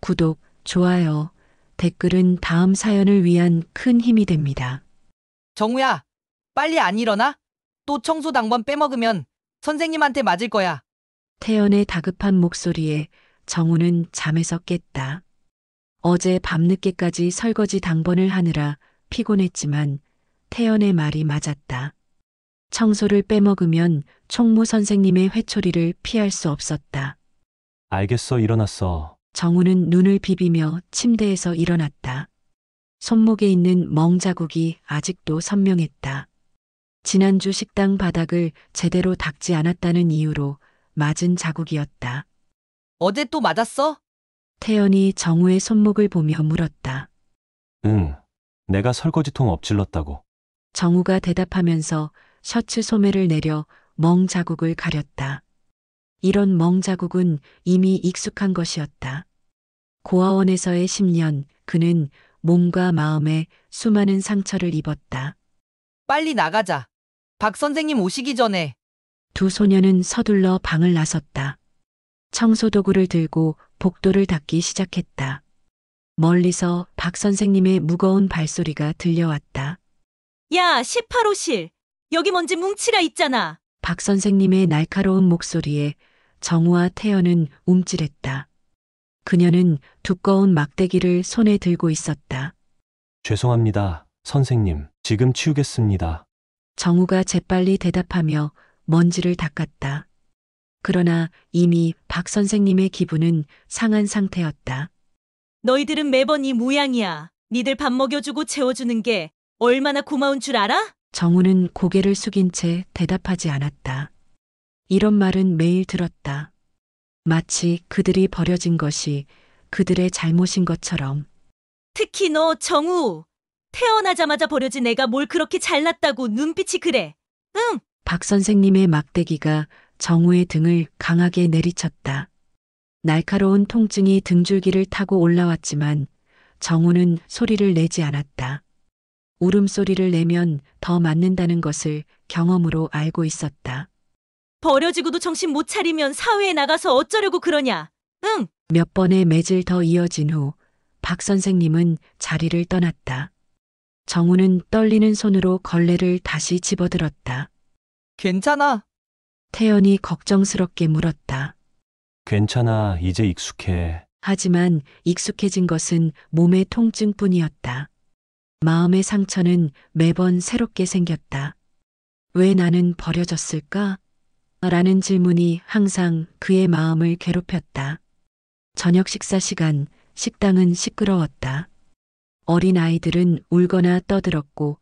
구독, 좋아요, 댓글은 다음 사연을 위한 큰 힘이 됩니다. 정우야, 빨리 안 일어나? 또 청소 당번 빼먹으면 선생님한테 맞을 거야. 태연의 다급한 목소리에 정우는 잠에서 깼다. 어제 밤늦게까지 설거지 당번을 하느라 피곤했지만 태연의 말이 맞았다. 청소를 빼먹으면 총무 선생님의 회초리를 피할 수 없었다. 알겠어, 일어났어. 정우는 눈을 비비며 침대에서 일어났다. 손목에 있는 멍자국이 아직도 선명했다. 지난주 식당 바닥을 제대로 닦지 않았다는 이유로 맞은 자국이었다. 어제 또 맞았어? 태연이 정우의 손목을 보며 물었다. 응, 내가 설거지통 엎질렀다고. 정우가 대답하면서 셔츠 소매를 내려 멍자국을 가렸다. 이런 멍자국은 이미 익숙한 것이었다. 고아원에서의 10년, 그는 몸과 마음에 수많은 상처를 입었다. 빨리 나가자. 박 선생님 오시기 전에. 두 소녀는 서둘러 방을 나섰다. 청소도구를 들고 복도를 닦기 시작했다. 멀리서 박 선생님의 무거운 발소리가 들려왔다. 야, 18호실. 여기 먼지 뭉치라 있잖아. 박 선생님의 날카로운 목소리에 정우와 태연은 움찔했다. 그녀는 두꺼운 막대기를 손에 들고 있었다. 죄송합니다, 선생님. 지금 치우겠습니다. 정우가 재빨리 대답하며 먼지를 닦았다. 그러나 이미 박 선생님의 기분은 상한 상태였다. 너희들은 매번 이 모양이야. 니들 밥 먹여주고 채워주는 게 얼마나 고마운 줄 알아? 정우는 고개를 숙인 채 대답하지 않았다. 이런 말은 매일 들었다. 마치 그들이 버려진 것이 그들의 잘못인 것처럼. 특히 너, 정우. 태어나자마자 버려진 애가 뭘 그렇게 잘났다고 눈빛이 그래. 응, 박 선생님의 막대기가 정우의 등을 강하게 내리쳤다. 날카로운 통증이 등줄기를 타고 올라왔지만 정우는 소리를 내지 않았다. 울음소리를 내면 더 맞는다는 것을 경험으로 알고 있었다. 버려지고도 정신 못 차리면 사회에 나가서 어쩌려고 그러냐. 응, 몇 번의 매질 더 이어진 후 박 선생님은 자리를 떠났다. 정우는 떨리는 손으로 걸레를 다시 집어들었다. 괜찮아. 태연이 걱정스럽게 물었다. 괜찮아, 이제 익숙해. 하지만 익숙해진 것은 몸의 통증뿐이었다. 마음의 상처는 매번 새롭게 생겼다. 왜 나는 버려졌을까? 라는 질문이 항상 그의 마음을 괴롭혔다. 저녁 식사 시간, 식당은 시끄러웠다. 어린 아이들은 울거나 떠들었고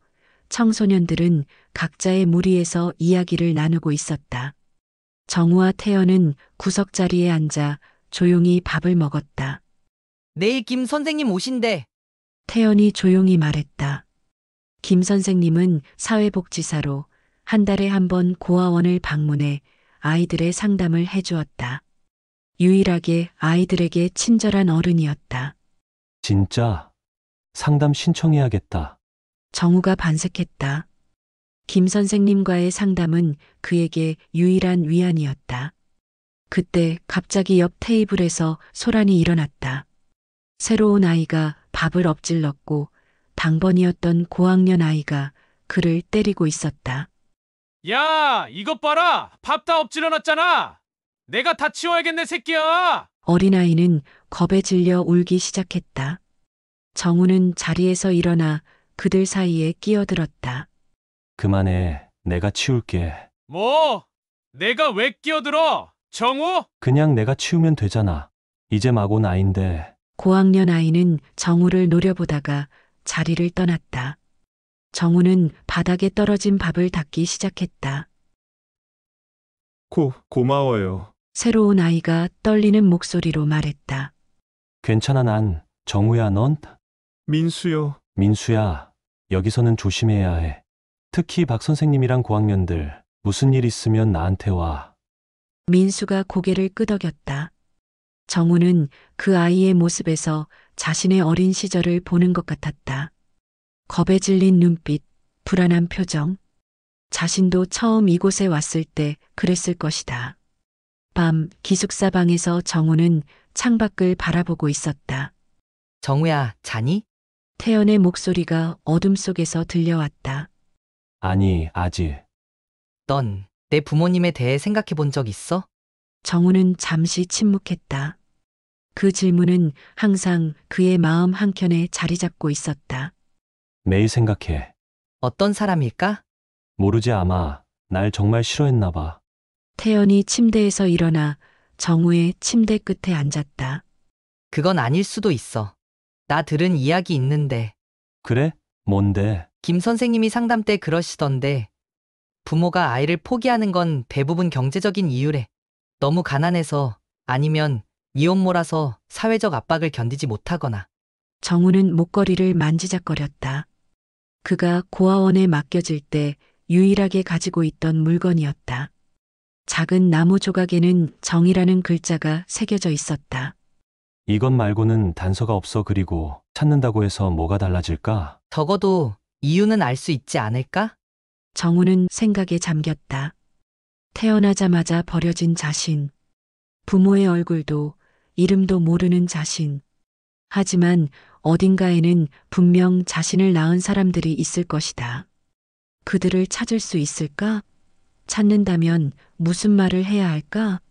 청소년들은 각자의 무리에서 이야기를 나누고 있었다. 정우와 태연은 구석자리에 앉아 조용히 밥을 먹었다. 내일 김 선생님 오신대. 태연이 조용히 말했다. 김 선생님은 사회복지사로 한 달에 한 번 고아원을 방문해 아이들의 상담을 해주었다. 유일하게 아이들에게 친절한 어른이었다. 진짜? 상담 신청해야겠다. 정우가 반색했다. 김 선생님과의 상담은 그에게 유일한 위안이었다. 그때 갑자기 옆 테이블에서 소란이 일어났다. 새로운 아이가 밥을 엎질렀고 당번이었던 고학년 아이가 그를 때리고 있었다. 야, 이것 봐라. 밥 다 엎질러 놨잖아. 내가 다 치워야겠네, 새끼야. 어린아이는 겁에 질려 울기 시작했다. 정우는 자리에서 일어나 그들 사이에 끼어들었다. 그만해, 내가 치울게. 뭐? 내가 왜 끼어들어? 정우? 그냥 내가 치우면 되잖아. 이제 막 온 아인데. 고학년 아이는 정우를 노려보다가 자리를 떠났다. 정우는 바닥에 떨어진 밥을 닦기 시작했다. 고마워요. 새로운 아이가 떨리는 목소리로 말했다. 괜찮아, 난. 정우야, 넌? 민수요. 민수야, 여기서는 조심해야 해. 특히 박 선생님이랑 고학년들, 무슨 일 있으면 나한테 와. 민수가 고개를 끄덕였다. 정우는 그 아이의 모습에서 자신의 어린 시절을 보는 것 같았다. 겁에 질린 눈빛, 불안한 표정. 자신도 처음 이곳에 왔을 때 그랬을 것이다. 밤 기숙사 방에서 정우는 창밖을 바라보고 있었다. 정우야, 자니? 태연의 목소리가 어둠 속에서 들려왔다. 아니, 아직. 넌 내 부모님에 대해 생각해 본 적 있어? 정우는 잠시 침묵했다. 그 질문은 항상 그의 마음 한켠에 자리 잡고 있었다. 매일 생각해. 어떤 사람일까? 모르지 아마 날 정말 싫어했나 봐. 태연이 침대에서 일어나 정우의 침대 끝에 앉았다. 그건 아닐 수도 있어. 나 들은 이야기 있는데, 그래? 뭔데? 김 선생님이 상담 때 그러시던데, 부모가 아이를 포기하는 건 대부분 경제적인 이유래. 너무 가난해서, 아니면 이혼모라서 사회적 압박을 견디지 못하거나. 정우는 목걸이를 만지작거렸다. 그가 고아원에 맡겨질 때 유일하게 가지고 있던 물건이었다. 작은 나무 조각에는 정이라는 글자가 새겨져 있었다. 이것 말고는 단서가 없어. 그리고 찾는다고 해서 뭐가 달라질까? 적어도 이유는 알 수 있지 않을까? 정우는 생각에 잠겼다. 태어나자마자 버려진 자신, 부모의 얼굴도 이름도 모르는 자신. 하지만 어딘가에는 분명 자신을 낳은 사람들이 있을 것이다. 그들을 찾을 수 있을까? 찾는다면 무슨 말을 해야 할까?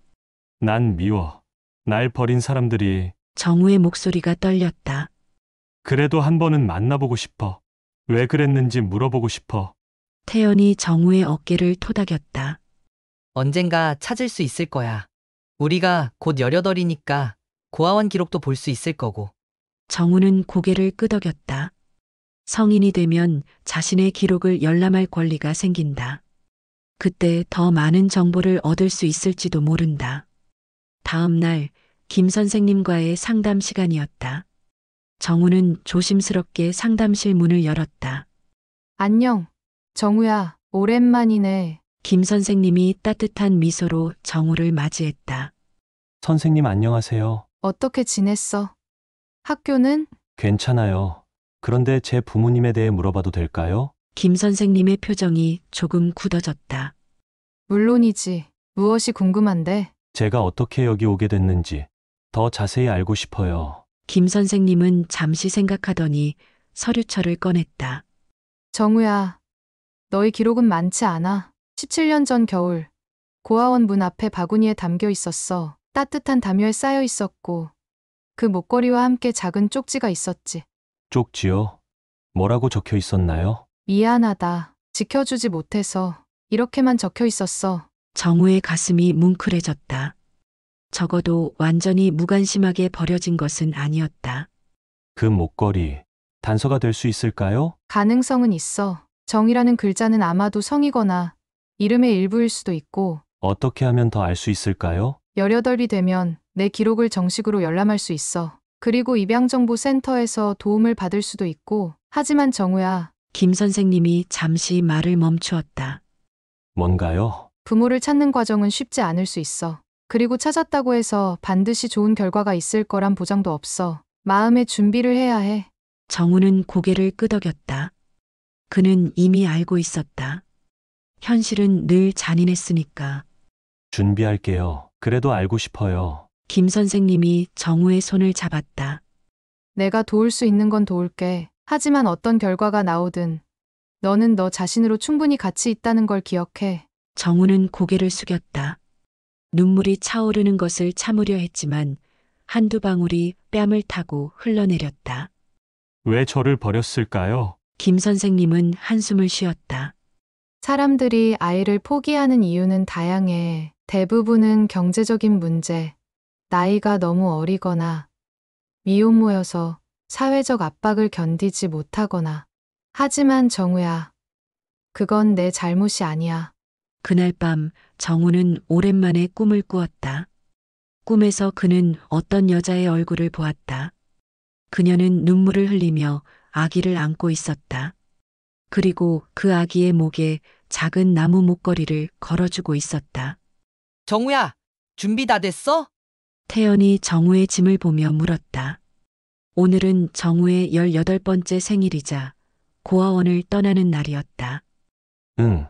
난 미워. 날 버린 사람들이. 정우의 목소리가 떨렸다. 그래도 한 번은 만나보고 싶어. 왜 그랬는지 물어보고 싶어. 태연이 정우의 어깨를 토닥였다. 언젠가 찾을 수 있을 거야. 우리가 곧 18이니까 고아원 기록도 볼 수 있을 거고. 정우는 고개를 끄덕였다. 성인이 되면 자신의 기록을 열람할 권리가 생긴다. 그때 더 많은 정보를 얻을 수 있을지도 모른다. 다음 날 김 선생님과의 상담 시간이었다. 정우는 조심스럽게 상담실 문을 열었다. 안녕, 정우야, 오랜만이네. 김 선생님이 따뜻한 미소로 정우를 맞이했다. 선생님 안녕하세요. 어떻게 지냈어? 학교는? 괜찮아요. 그런데 제 부모님에 대해 물어봐도 될까요? 김 선생님의 표정이 조금 굳어졌다. 물론이지. 무엇이 궁금한데? 제가 어떻게 여기 오게 됐는지 더 자세히 알고 싶어요. 김 선생님은 잠시 생각하더니 서류철을 꺼냈다. 정우야, 너의 기록은 많지 않아. 17년 전 겨울, 고아원 문 앞에 바구니에 담겨 있었어. 따뜻한 담요에 쌓여 있었고, 그 목걸이와 함께 작은 쪽지가 있었지. 쪽지요? 뭐라고 적혀 있었나요? 미안하다. 지켜주지 못해서. 이렇게만 적혀 있었어. 정우의 가슴이 뭉클해졌다. 적어도 완전히 무관심하게 버려진 것은 아니었다. 그 목걸이 단서가 될 수 있을까요? 가능성은 있어. 정이라는 글자는 아마도 성이거나 이름의 일부일 수도 있고, 어떻게 하면 더 알 수 있을까요? 18이 되면 내 기록을 정식으로 열람할 수 있어. 그리고 입양정보센터에서 도움을 받을 수도 있고. 하지만 정우야, 김 선생님이 잠시 말을 멈추었다. 뭔가요? 부모를 찾는 과정은 쉽지 않을 수 있어. 그리고 찾았다고 해서 반드시 좋은 결과가 있을 거란 보장도 없어. 마음의 준비를 해야 해. 정우는 고개를 끄덕였다. 그는 이미 알고 있었다. 현실은 늘 잔인했으니까. 준비할게요. 그래도 알고 싶어요. 김 선생님이 정우의 손을 잡았다. 내가 도울 수 있는 건 도울게. 하지만 어떤 결과가 나오든 너는 너 자신으로 충분히 가치 있다는 걸 기억해. 정우는 고개를 숙였다. 눈물이 차오르는 것을 참으려 했지만 한두 방울이 뺨을 타고 흘러내렸다. 왜 저를 버렸을까요? 김 선생님은 한숨을 쉬었다. 사람들이 아이를 포기하는 이유는 다양해. 대부분은 경제적인 문제, 나이가 너무 어리거나 미혼모여서 사회적 압박을 견디지 못하거나. 하지만 정우야, 그건 내 잘못이 아니야. 그날 밤 정우는 오랜만에 꿈을 꾸었다. 꿈에서 그는 어떤 여자의 얼굴을 보았다. 그녀는 눈물을 흘리며 아기를 안고 있었다. 그리고 그 아기의 목에 작은 나무 목걸이를 걸어주고 있었다. 정우야, 준비 다 됐어? 태연이 정우의 짐을 보며 물었다. 오늘은 정우의 18번째 생일이자 고아원을 떠나는 날이었다. 응,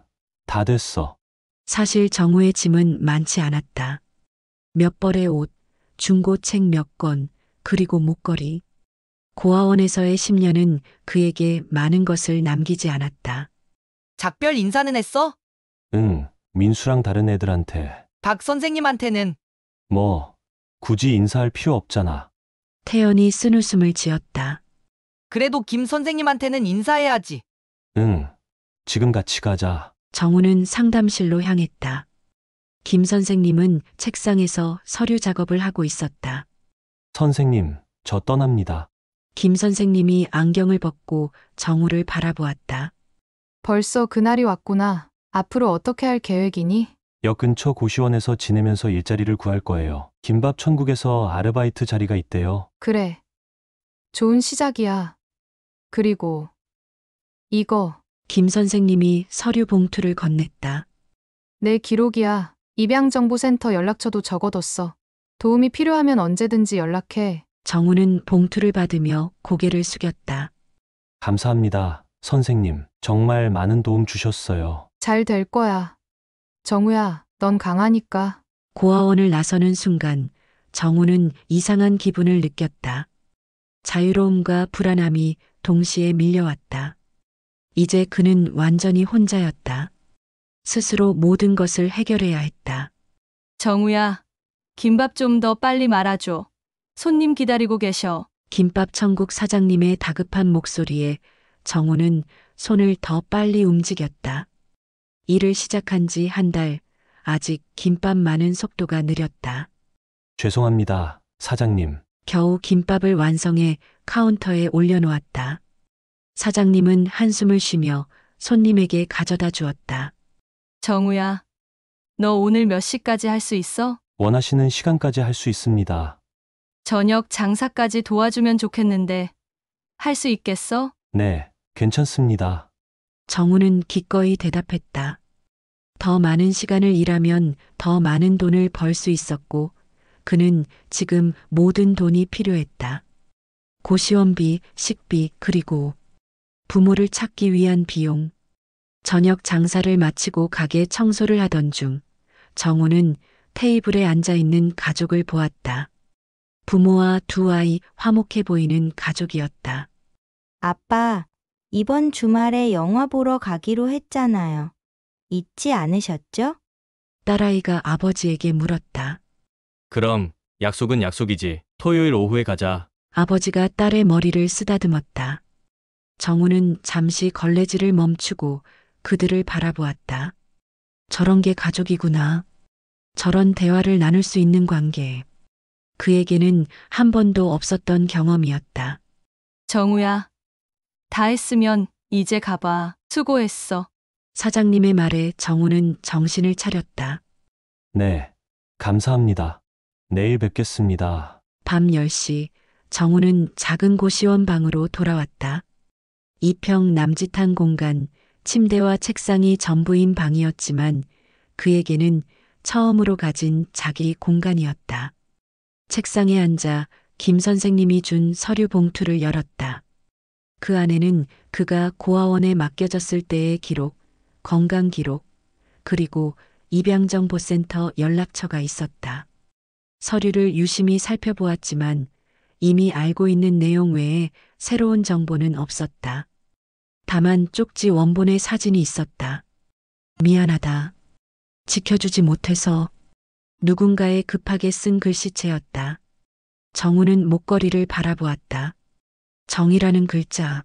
다 됐어. 사실 정우의 짐은 많지 않았다. 몇 벌의 옷, 중고책 몇 권, 그리고 목걸이. 고아원에서의 10년은 그에게 많은 것을 남기지 않았다. 작별 인사는 했어? 응, 민수랑 다른 애들한테. 박 선생님한테는 뭐, 굳이 인사할 필요 없잖아. 태연이 쓴웃음을 지었다. 그래도 김 선생님한테는 인사해야지. 응, 지금 같이 가자. 정우는 상담실로 향했다. 김 선생님은 책상에서 서류 작업을 하고 있었다. 선생님, 저 떠납니다. 김 선생님이 안경을 벗고 정우를 바라보았다. 벌써 그날이 왔구나. 앞으로 어떻게 할 계획이니? 역 근처 고시원에서 지내면서 일자리를 구할 거예요. 김밥 천국에서 아르바이트 자리가 있대요. 그래. 좋은 시작이야. 그리고 이거 김 선생님이 서류 봉투를 건넸다. 내 기록이야. 입양정보센터 연락처도 적어뒀어. 도움이 필요하면 언제든지 연락해. 정우는 봉투를 받으며 고개를 숙였다. 감사합니다, 선생님. 정말 많은 도움 주셨어요. 잘 될 거야. 정우야, 넌 강하니까. 고아원을 나서는 순간 정우는 이상한 기분을 느꼈다. 자유로움과 불안함이 동시에 밀려왔다. 이제 그는 완전히 혼자였다. 스스로 모든 것을 해결해야 했다. 정우야, 김밥 좀 더 빨리 말아줘. 손님 기다리고 계셔. 김밥 천국 사장님의 다급한 목소리에 정우는 손을 더 빨리 움직였다. 일을 시작한 지 한 달, 아직 김밥 많은 속도가 느렸다. 죄송합니다, 사장님. 겨우 김밥을 완성해 카운터에 올려놓았다. 사장님은 한숨을 쉬며 손님에게 가져다 주었다. 정우야, 너 오늘 몇 시까지 할 수 있어? 원하시는 시간까지 할 수 있습니다. 저녁 장사까지 도와주면 좋겠는데 할 수 있겠어? 네, 괜찮습니다. 정우는 기꺼이 대답했다. 더 많은 시간을 일하면 더 많은 돈을 벌 수 있었고 그는 지금 모든 돈이 필요했다. 고시원비, 식비, 그리고 부모를 찾기 위한 비용. 저녁 장사를 마치고 가게 청소를 하던 중 정우는 테이블에 앉아 있는 가족을 보았다. 부모와 두 아이, 화목해 보이는 가족이었다. 아빠, 이번 주말에 영화 보러 가기로 했잖아요. 잊지 않으셨죠? 딸아이가 아버지에게 물었다. 그럼 약속은 약속이지. 토요일 오후에 가자. 아버지가 딸의 머리를 쓰다듬었다. 정우는 잠시 걸레질을 멈추고 그들을 바라보았다. 저런 게 가족이구나. 저런 대화를 나눌 수 있는 관계. 그에게는 한 번도 없었던 경험이었다. 정우야, 다 했으면 이제 가봐. 수고했어. 사장님의 말에 정우는 정신을 차렸다. 네, 감사합니다. 내일 뵙겠습니다. 밤 10시 정우는 작은 고시원 방으로 돌아왔다. 2평 남짓한 공간, 침대와 책상이 전부인 방이었지만 그에게는 처음으로 가진 자기 공간이었다. 책상에 앉아 김 선생님이 준 서류 봉투를 열었다. 그 안에는 그가 고아원에 맡겨졌을 때의 기록, 건강 기록, 그리고 입양정보센터 연락처가 있었다. 서류를 유심히 살펴보았지만 이미 알고 있는 내용 외에 새로운 정보는 없었다. 다만 쪽지 원본의 사진이 있었다. 미안하다. 지켜주지 못해서. 누군가의 급하게 쓴 글씨체였다. 정우는 목걸이를 바라보았다. 정이라는 글자.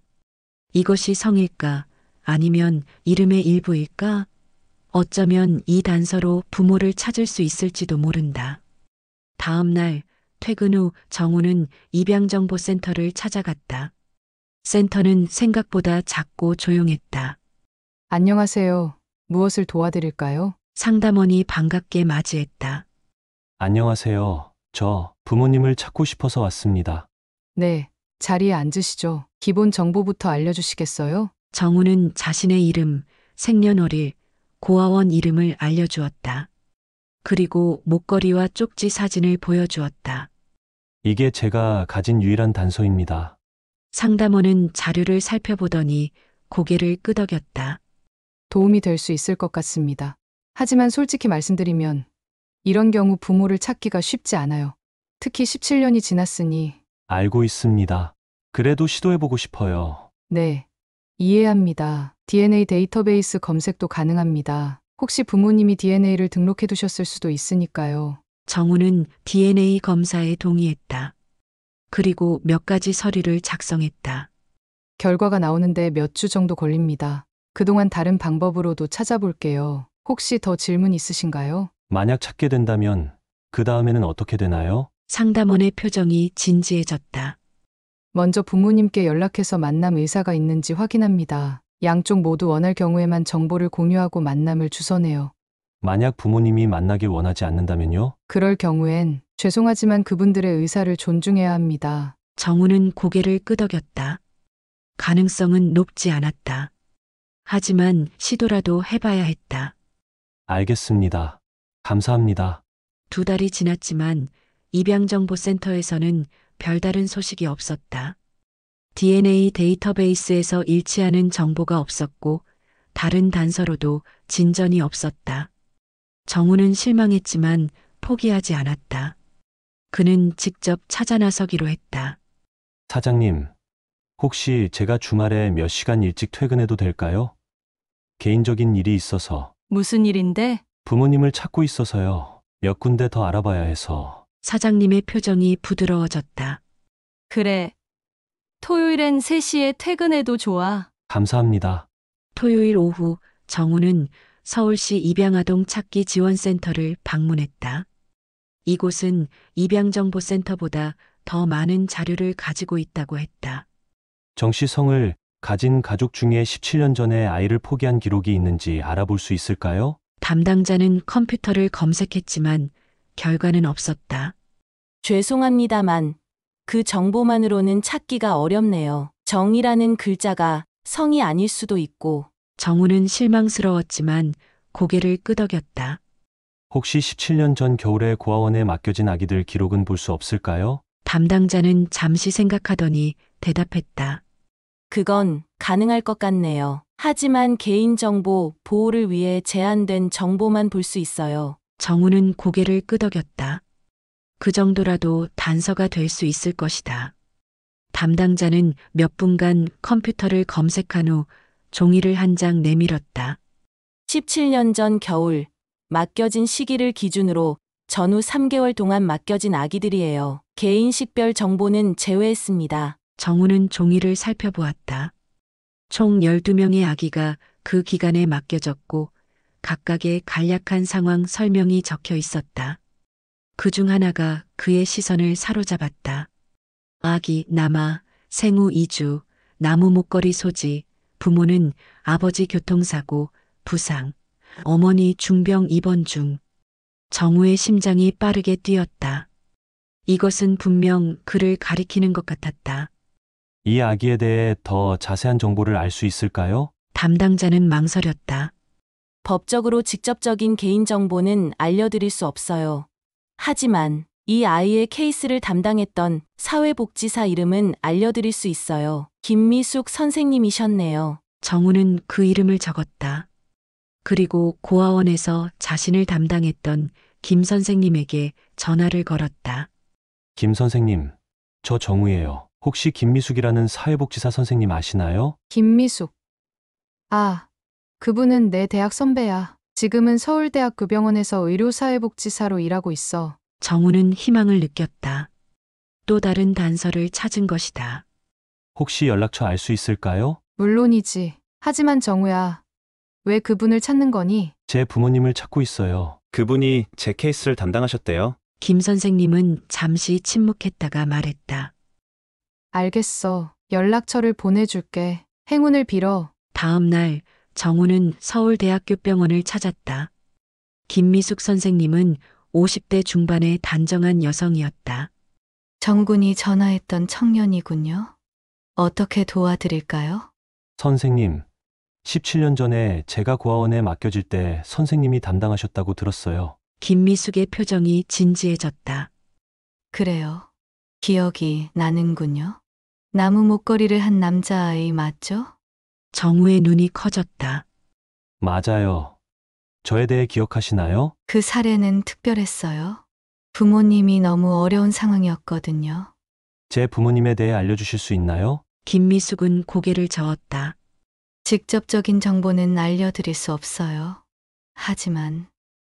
이것이 성일까? 아니면 이름의 일부일까? 어쩌면 이 단서로 부모를 찾을 수 있을지도 모른다. 다음 날 퇴근 후 정우는 입양정보센터를 찾아갔다. 센터는 생각보다 작고 조용했다. 안녕하세요. 무엇을 도와드릴까요? 상담원이 반갑게 맞이했다. 안녕하세요. 저 부모님을 찾고 싶어서 왔습니다. 네, 자리에 앉으시죠. 기본 정보부터 알려주시겠어요? 정우는 자신의 이름, 생년월일, 고아원 이름을 알려주었다. 그리고 목걸이와 쪽지 사진을 보여주었다. 이게 제가 가진 유일한 단서입니다. 상담원은 자료를 살펴보더니 고개를 끄덕였다. 도움이 될 수 있을 것 같습니다. 하지만 솔직히 말씀드리면 이런 경우 부모를 찾기가 쉽지 않아요. 특히 17년이 지났으니. 알고 있습니다. 그래도 시도해보고 싶어요. 네, 이해합니다. DNA 데이터베이스 검색도 가능합니다. 혹시 부모님이 DNA를 등록해 두셨을 수도 있으니까요. 정우는 DNA 검사에 동의했다. 그리고 몇 가지 서류를 작성했다. 결과가 나오는데 몇 주 정도 걸립니다. 그동안 다른 방법으로도 찾아볼게요. 혹시 더 질문 있으신가요? 만약 찾게 된다면 그 다음에는 어떻게 되나요? 상담원의 표정이 진지해졌다. 먼저 부모님께 연락해서 만남 의사가 있는지 확인합니다. 양쪽 모두 원할 경우에만 정보를 공유하고 만남을 주선해요. 만약 부모님이 만나길 원하지 않는다면요? 그럴 경우엔 죄송하지만 그분들의 의사를 존중해야 합니다. 정우는 고개를 끄덕였다. 가능성은 높지 않았다. 하지만 시도라도 해봐야 했다. 알겠습니다. 감사합니다. 2달이 지났지만 입양정보센터에서는 별다른 소식이 없었다. DNA 데이터베이스에서 일치하는 정보가 없었고 다른 단서로도 진전이 없었다. 정우는 실망했지만 포기하지 않았다. 그는 직접 찾아 나서기로 했다. 사장님, 혹시 제가 주말에 몇 시간 일찍 퇴근해도 될까요? 개인적인 일이 있어서 무슨 일인데? 부모님을 찾고 있어서요. 몇 군데 더 알아봐야 해서. 사장님의 표정이 부드러워졌다. 그래. 토요일엔 3시에 퇴근해도 좋아. 감사합니다. 토요일 오후 정우는 서울시 입양아동 찾기 지원센터를 방문했다. 이곳은 입양정보센터보다 더 많은 자료를 가지고 있다고 했다. 정 씨 성을 가진 가족 중에 17년 전에 아이를 포기한 기록이 있는지 알아볼 수 있을까요? 담당자는 컴퓨터를 검색했지만 결과는 없었다. 죄송합니다만 그 정보만으로는 찾기가 어렵네요. 정이라는 글자가 성이 아닐 수도 있고. 정우는 실망스러웠지만 고개를 끄덕였다. 혹시 17년 전 겨울에 고아원에 맡겨진 아기들 기록은 볼 수 없을까요? 담당자는 잠시 생각하더니 대답했다. 그건 가능할 것 같네요. 하지만 개인정보 보호를 위해 제한된 정보만 볼 수 있어요. 정우는 고개를 끄덕였다. 그 정도라도 단서가 될 수 있을 것이다. 담당자는 몇 분간 컴퓨터를 검색한 후 종이를 한 장 내밀었다. 17년 전 겨울 맡겨진 시기를 기준으로 전후 3개월 동안 맡겨진 아기들이에요. 개인 식별 정보는 제외했습니다. 정우는 종이를 살펴보았다. 총 12명의 아기가 그 기간에 맡겨졌고 각각의 간략한 상황 설명이 적혀 있었다. 그중 하나가 그의 시선을 사로잡았다. 아기 남아, 생후 2주, 나무 목걸이 소지, 부모는 아버지 교통사고, 부상, 어머니 중병 입원 중. 정우의 심장이 빠르게 뛰었다. 이것은 분명 그를 가리키는 것 같았다. 이 아기에 대해 더 자세한 정보를 알 수 있을까요? 담당자는 망설였다. 법적으로 직접적인 개인정보는 알려드릴 수 없어요. 하지만 이 아이의 케이스를 담당했던 사회복지사 이름은 알려드릴 수 있어요. 김미숙 선생님이셨네요. 정우는 그 이름을 적었다. 그리고 고아원에서 자신을 담당했던 김 선생님에게 전화를 걸었다. 김 선생님, 저 정우예요. 혹시 김미숙이라는 사회복지사 선생님 아시나요? 김미숙. 아, 그분은 내 대학 선배야. 지금은 서울대학교 병원에서 의료사회복지사로 일하고 있어. 정우는 희망을 느꼈다. 또 다른 단서를 찾은 것이다. 혹시 연락처 알 수 있을까요? 물론이지. 하지만 정우야, 왜 그분을 찾는 거니? 제 부모님을 찾고 있어요. 그분이 제 케이스를 담당하셨대요. 김 선생님은 잠시 침묵했다가 말했다. 알겠어. 연락처를 보내줄게. 행운을 빌어. 다음 날 정우는 서울대학교 병원을 찾았다. 김미숙 선생님은 50대 중반의 단정한 여성이었다. 정군이 전화했던 청년이군요. 어떻게 도와드릴까요? 선생님, 17년 전에 제가 고아원에 맡겨질 때 선생님이 담당하셨다고 들었어요. 김미숙의 표정이 진지해졌다. 그래요. 기억이 나는군요. 나무 목걸이를 한 남자아이 맞죠? 정우의 눈이 커졌다. 맞아요. 저에 대해 기억하시나요? 그 사례는 특별했어요. 부모님이 너무 어려운 상황이었거든요. 제 부모님에 대해 알려주실 수 있나요? 김미숙은 고개를 저었다. 직접적인 정보는 알려드릴 수 없어요. 하지만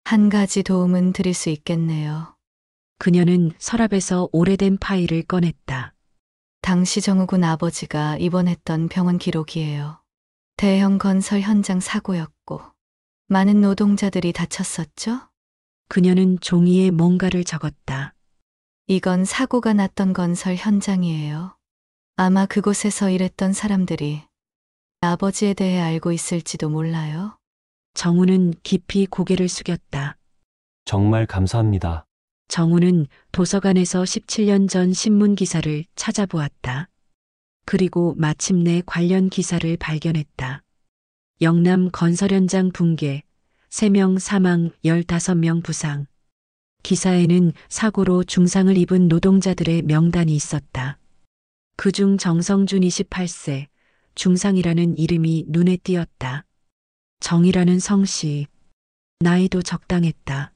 한 가지 도움은 드릴 수 있겠네요. 그녀는 서랍에서 오래된 파일을 꺼냈다. 당시 정우군 아버지가 입원했던 병원 기록이에요. 대형 건설 현장 사고였고 많은 노동자들이 다쳤었죠? 그녀는 종이에 뭔가를 적었다. 이건 사고가 났던 건설 현장이에요. 아마 그곳에서 일했던 사람들이 아버지에 대해 알고 있을지도 몰라요. 정우는 깊이 고개를 숙였다. 정말 감사합니다. 정우는 도서관에서 17년 전 신문 기사를 찾아보았다. 그리고 마침내 관련 기사를 발견했다. 영남 건설 현장 붕괴, 3명 사망, 15명 부상. 기사에는 사고로 중상을 입은 노동자들의 명단이 있었다. 그중 정성준 28세, 중상이라는 이름이 눈에 띄었다. 정이라는 성씨, 나이도 적당했다.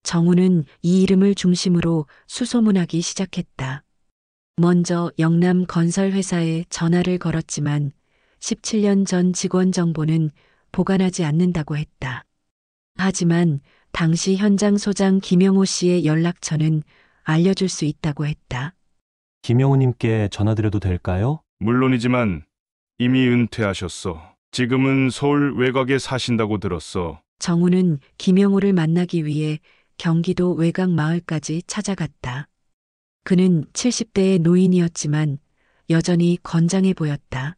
정우는 이 이름을 중심으로 수소문하기 시작했다. 먼저 영남 건설회사에 전화를 걸었지만 17년 전 직원 정보는 보관하지 않는다고 했다. 하지만 당시 현장 소장 김영호 씨의 연락처는 알려줄 수 있다고 했다. 김영우님께 전화드려도 될까요? 물론이지만 이미 은퇴하셨어. 지금은 서울 외곽에 사신다고 들었어. 정우는 김영호를 만나기 위해 경기도 외곽 마을까지 찾아갔다. 그는 70대의 노인이었지만 여전히 건장해 보였다.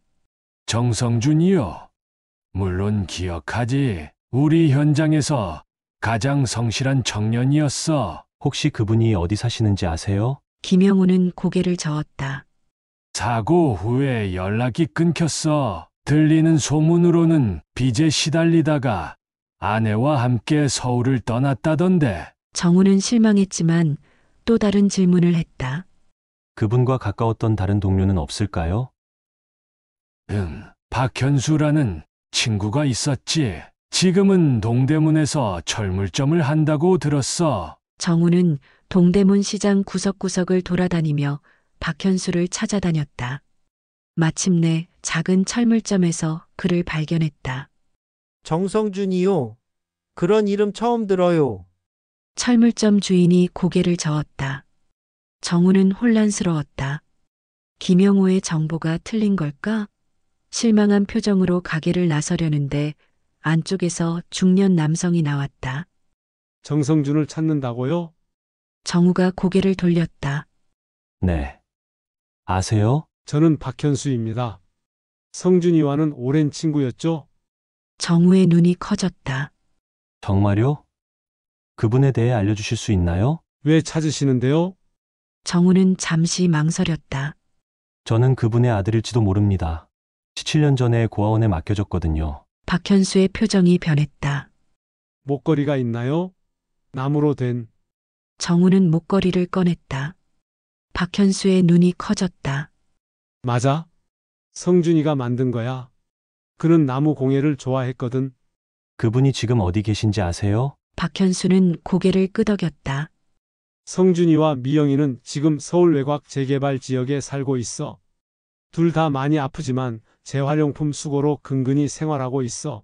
정성준이요. 물론 기억하지. 우리 현장에서 가장 성실한 청년이었어. 혹시 그분이 어디 사시는지 아세요? 김영호는 고개를 저었다. 사고 후에 연락이 끊겼어. 들리는 소문으로는 빚에 시달리다가 아내와 함께 서울을 떠났다던데. 정우는 실망했지만 또 다른 질문을 했다. 그분과 가까웠던 다른 동료는 없을까요? 박현수라는 친구가 있었지. 지금은 동대문에서 철물점을 한다고 들었어. 정우는 동대문 시장 구석구석을 돌아다니며 박현수를 찾아다녔다. 마침내 작은 철물점에서 그를 발견했다. 정성준이요. 그런 이름 처음 들어요. 철물점 주인이 고개를 저었다. 정우는 혼란스러웠다. 김영호의 정보가 틀린 걸까? 실망한 표정으로 가게를 나서려는데 안쪽에서 중년 남성이 나왔다. 정성준을 찾는다고요? 정우가 고개를 돌렸다. 네. 아세요? 저는 박현수입니다. 성준이와는 오랜 친구였죠? 정우의 눈이 커졌다. 정말요? 그분에 대해 알려주실 수 있나요? 왜 찾으시는데요? 정우는 잠시 망설였다. 저는 그분의 아들일지도 모릅니다. 17년 전에 고아원에 맡겨졌거든요. 박현수의 표정이 변했다. 목걸이가 있나요? 나무로 된. 정우는 목걸이를 꺼냈다. 박현수의 눈이 커졌다. 맞아. 성준이가 만든 거야. 그는 나무 공예를 좋아했거든. 그분이 지금 어디 계신지 아세요? 박현수는 고개를 끄덕였다. 성준이와 미영이는 지금 서울 외곽 재개발 지역에 살고 있어. 둘 다 많이 아프지만 재활용품 수거로 근근히 생활하고 있어.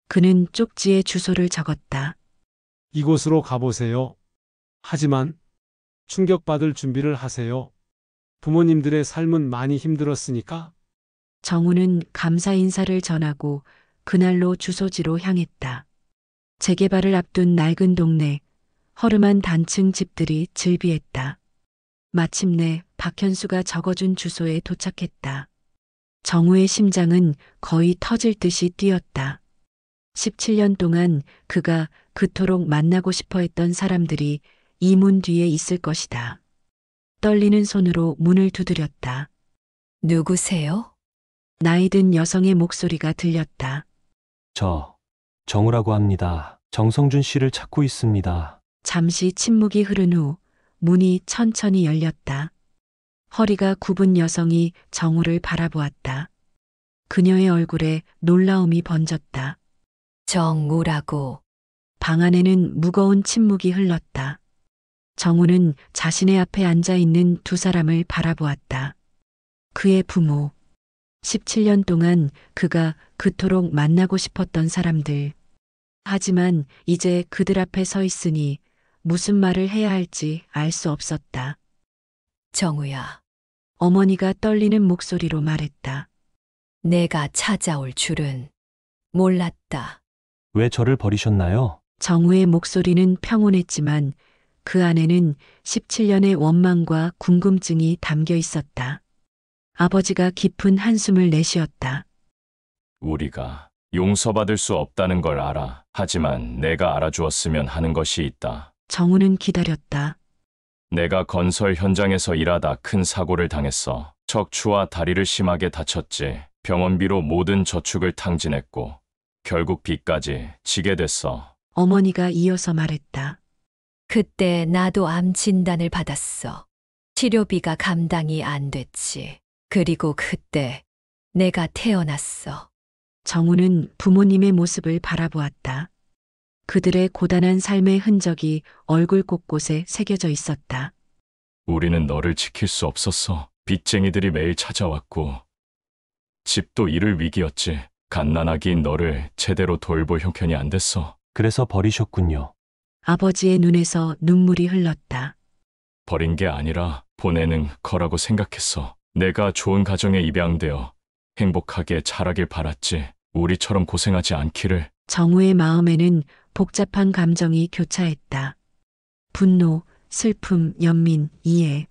그는 쪽지에 주소를 적었다. 이곳으로 가보세요. 하지만 충격받을 준비를 하세요. 부모님들의 삶은 많이 힘들었으니까. 정우는 감사 인사를 전하고 그날로 주소지로 향했다. 재개발을 앞둔 낡은 동네, 허름한 단층 집들이 즐비했다. 마침내 박현수가 적어준 주소에 도착했다. 정우의 심장은 거의 터질 듯이 뛰었다. 17년 동안 그가 그토록 만나고 싶어 했던 사람들이 이 문 뒤에 있을 것이다. 떨리는 손으로 문을 두드렸다. 누구세요? 나이든 여성의 목소리가 들렸다. 정우라고 합니다. 정성준 씨를 찾고 있습니다. 잠시 침묵이 흐른 후 문이 천천히 열렸다. 허리가 굽은 여성이 정우를 바라보았다. 그녀의 얼굴에 놀라움이 번졌다. 정우라고. 방 안에는 무거운 침묵이 흘렀다. 정우는 자신의 앞에 앉아 있는 두 사람을 바라보았다. 그의 부모. 17년 동안 그가 그토록 만나고 싶었던 사람들. 하지만 이제 그들 앞에 서 있으니 무슨 말을 해야 할지 알 수 없었다. 정우야, 어머니가 떨리는 목소리로 말했다. 내가 찾아올 줄은 몰랐다. 왜 저를 버리셨나요? 정우의 목소리는 평온했지만 그 안에는 17년의 원망과 궁금증이 담겨 있었다. 아버지가 깊은 한숨을 내쉬었다. 우리가 용서받을 수 없다는 걸 알아. 하지만 내가 알아주었으면 하는 것이 있다. 정우는 기다렸다. 내가 건설 현장에서 일하다 큰 사고를 당했어. 척추와 다리를 심하게 다쳤지. 병원비로 모든 저축을 탕진했고 결국 빚까지 지게 됐어. 어머니가 이어서 말했다. 그때 나도 암 진단을 받았어. 치료비가 감당이 안 됐지. 그리고 그때 내가 태어났어. 정우는 부모님의 모습을 바라보았다. 그들의 고단한 삶의 흔적이 얼굴 곳곳에 새겨져 있었다. 우리는 너를 지킬 수 없었어. 빚쟁이들이 매일 찾아왔고 집도 잃을 위기였지. 갓난아기인 너를 제대로 돌볼 형편이 안 됐어. 그래서 버리셨군요. 아버지의 눈에서 눈물이 흘렀다. 버린 게 아니라 보내는 거라고 생각했어. 내가 좋은 가정에 입양되어 행복하게 자라길 바랐지. 우리처럼 고생하지 않기를. 정우의 마음에는 복잡한 감정이 교차했다. 분노, 슬픔, 연민, 이해.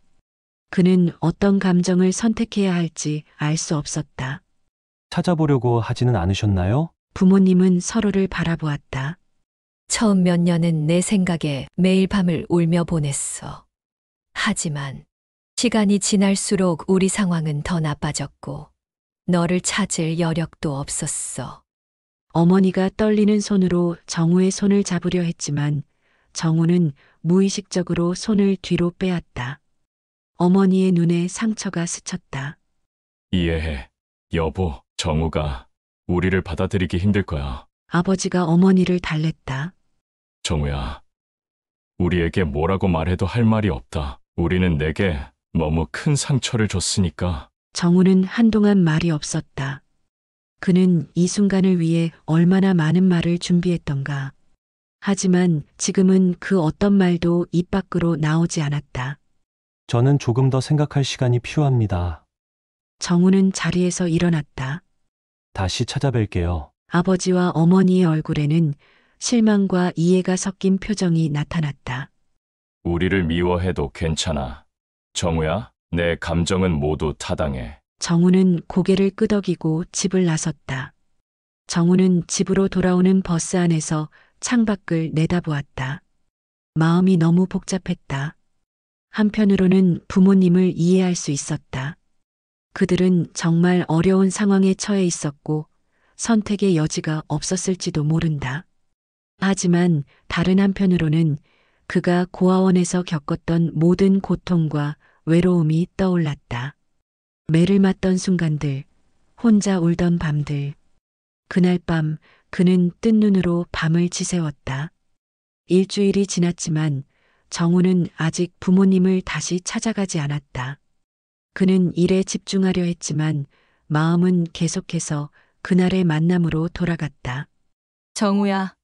그는 어떤 감정을 선택해야 할지 알 수 없었다. 찾아보려고 하지는 않으셨나요? 부모님은 서로를 바라보았다. 처음 몇 년은 내 생각에 매일 밤을 울며 보냈어. 하지만 시간이 지날수록 우리 상황은 더 나빠졌고 너를 찾을 여력도 없었어. 어머니가 떨리는 손으로 정우의 손을 잡으려 했지만 정우는 무의식적으로 손을 뒤로 빼앗다. 어머니의 눈에 상처가 스쳤다. 이해해. 여보, 정우가 우리를 받아들이기 힘들 거야. 아버지가 어머니를 달랬다. 정우야, 우리에게 뭐라고 말해도 할 말이 없다. 우리는 내게 너무 큰 상처를 줬으니까. 정우는 한동안 말이 없었다. 그는 이 순간을 위해 얼마나 많은 말을 준비했던가. 하지만 지금은 그 어떤 말도 입 밖으로 나오지 않았다. 저는 조금 더 생각할 시간이 필요합니다. 정우는 자리에서 일어났다. 다시 찾아뵐게요. 아버지와 어머니의 얼굴에는 실망과 이해가 섞인 표정이 나타났다. 우리를 미워해도 괜찮아. 정우야, 내 감정은 모두 타당해. 정우는 고개를 끄덕이고 집을 나섰다. 정우는 집으로 돌아오는 버스 안에서 창밖을 내다보았다. 마음이 너무 복잡했다. 한편으로는 부모님을 이해할 수 있었다. 그들은 정말 어려운 상황에 처해 있었고 선택의 여지가 없었을지도 모른다. 하지만 다른 한편으로는 그가 고아원에서 겪었던 모든 고통과 외로움이 떠올랐다. 매를 맞던 순간들, 혼자 울던 밤들. 그날 밤 그는 뜬 눈으로 밤을 지새웠다. 일주일이 지났지만 정우는 아직 부모님을 다시 찾아가지 않았다. 그는 일에 집중하려 했지만 마음은 계속해서 그날의 만남으로 돌아갔다. 정우야,